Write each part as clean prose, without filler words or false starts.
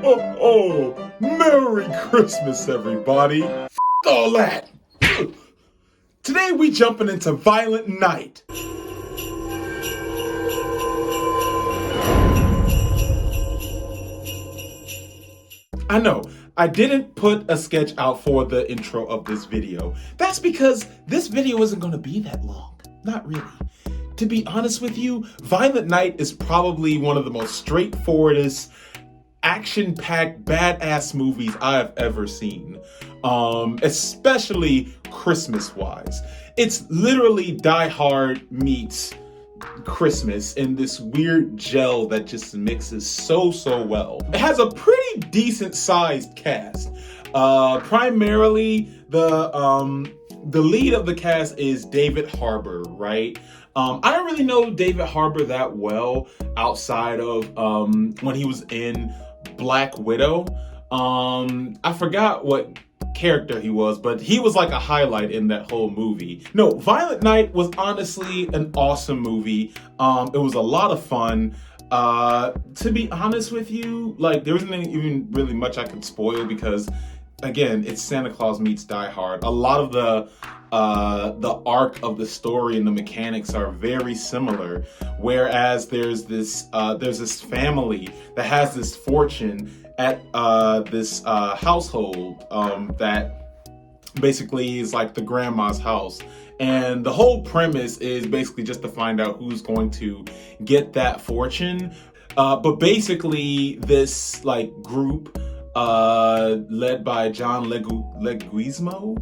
Oh, Merry Christmas, everybody. F all that. Today we jumping into Violent Night. I know, I didn't put a sketch out for the intro of this video. That's because this video isn't gonna be that long. Not really. To be honest with you, Violent Night is probably one of the most straightforwardest, action-packed, badass movies I have ever seen. Especially Christmas-wise. It's literally Die Hard meets Christmas in this weird gel that just mixes so well. It has a pretty decent sized cast. Primarily the lead of the cast is David Harbour, right? I don't really know David Harbour that well outside of when he was in Black Widow. I forgot what character he was, but he was like a highlight in that whole movie. No, Violent Night was honestly an awesome movie. It was a lot of fun. To be honest with you, like there isn't even really much I could spoil because again, it's Santa Claus meets Die Hard. A lot of the arc of the story and the mechanics are very similar. Whereas there's this family that has this fortune at this household that basically is like the grandma's house. And the whole premise is basically just to find out who's going to get that fortune. But basically this like group led by John Leguizamo?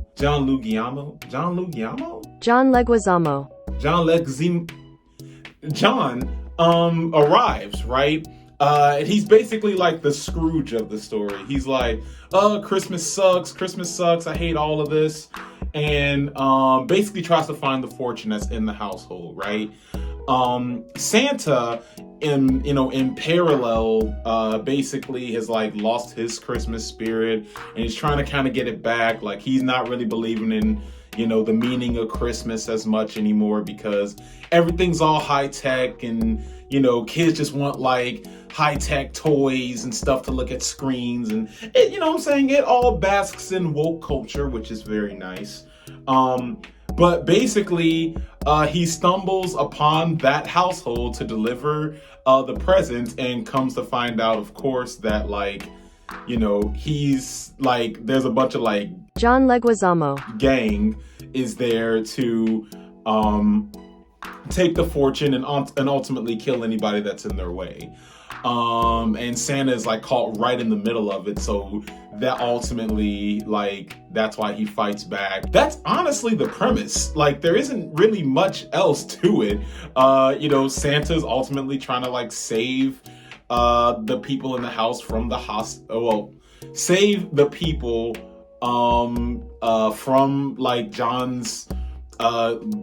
John arrives, right? And he's basically like the Scrooge of the story. He's like, Christmas sucks, I hate all of this. And basically tries to find the fortune that's in the household, right? Santa in parallel basically has like lost his Christmas spirit and he's trying to kind of get it back. Like he's not really believing in the meaning of Christmas as much anymore because everything's all high tech and kids just want like high tech toys and stuff to look at screens and it, what I'm saying, it all basks in woke culture, which is very nice. But basically, he stumbles upon that household to deliver the present and comes to find out, of course, that he's like, there's a bunch of like John Leguizamo gang is there to take the fortune and ultimately kill anybody that's in their way. And Santa is like caught right in the middle of it, so that ultimately that's why he fights back. That's honestly the premise. Like there isn't really much else to it. Santa's ultimately trying to save the people in the house from the save the people from John's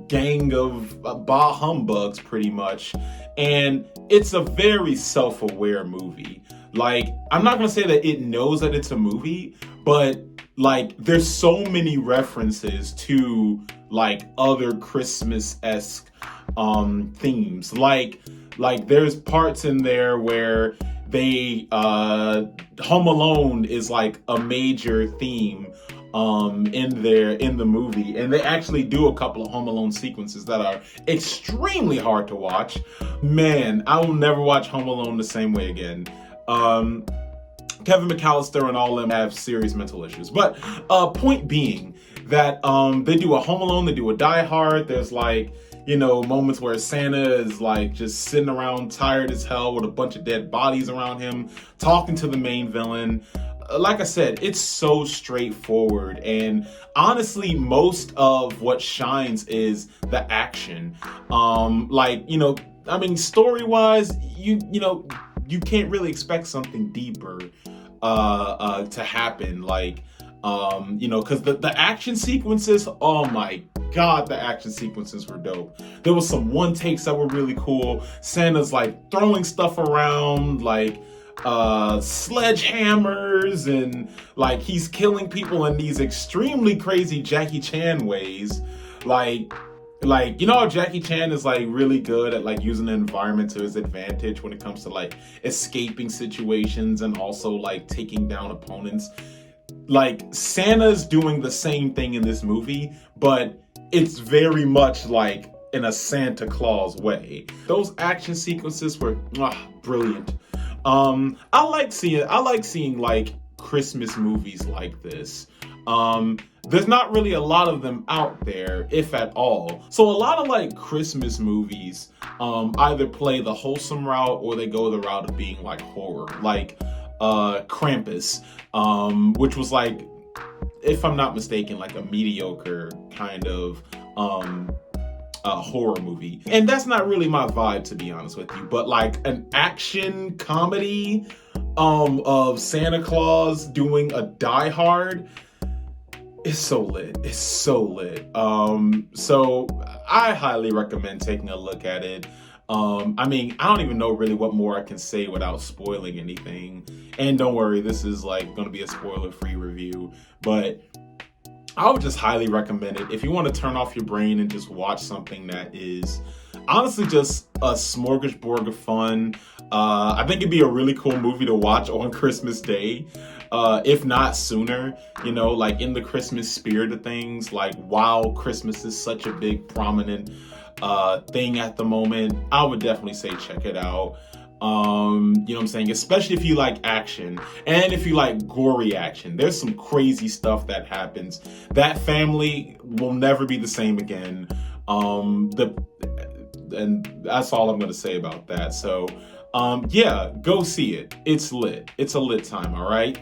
gang of bah humbugs pretty much. And it's a very self-aware movie. I'm not gonna say that it knows that it's a movie, but there's so many references to other Christmas-esque themes. There's parts in there where they Home Alone is a major theme in the movie, and they actually do a couple of Home Alone sequences that are extremely hard to watch. Man, I will never watch Home Alone the same way again. Kevin McAllister and all of them have serious mental issues, but point being that they do a Home Alone, they do a Die Hard. There's moments where Santa is just sitting around tired as hell with a bunch of dead bodies around him, talking to the main villain. Like I said, it's so straightforward, and honestly, most of what shines is the action. Story-wise, you can't really expect something deeper to happen, because the action sequences, oh my God, the action sequences were dope. There was some one takes that were really cool. Santa's throwing stuff around, sledgehammers, and he's killing people in these extremely crazy Jackie Chan ways. Like, you know how Jackie Chan is like really good at like using the environment to his advantage when it comes to like escaping situations and also like taking down opponents. Like, Santa's doing the same thing in this movie, but it's very much like in a Santa Claus way. Those action sequences were brilliant. I like seeing like Christmas movies like this. There's not really a lot of them out there, if at all. So a lot of like Christmas movies either play the wholesome route or they go the route of being like horror. Like Krampus, which was like, if I'm not mistaken, like a mediocre kind of horror movie. And that's not really my vibe, to be honest with you. But like an action comedy of Santa Claus doing a Die Hard, it's so lit. It's so lit. So I highly recommend taking a look at it. I mean, I don't even know really what more I can say without spoiling anything. And don't worry, this is like going to be a spoiler-free review, but I would just highly recommend it. If you want to turn off your brain and just watch something that is honestly just a smorgasbord of fun, I think it'd be a really cool movie to watch on Christmas Day. If not sooner, you know, like in the Christmas spirit of things, like while Christmas is such a big prominent thing at the moment, I would definitely say check it out. You know what I'm saying? Especially if you like action and if you like gory action. There's some crazy stuff that happens. That family will never be the same again. And that's all I'm going to say about that. So, yeah, go see it. It's lit. It's a lit time, all right?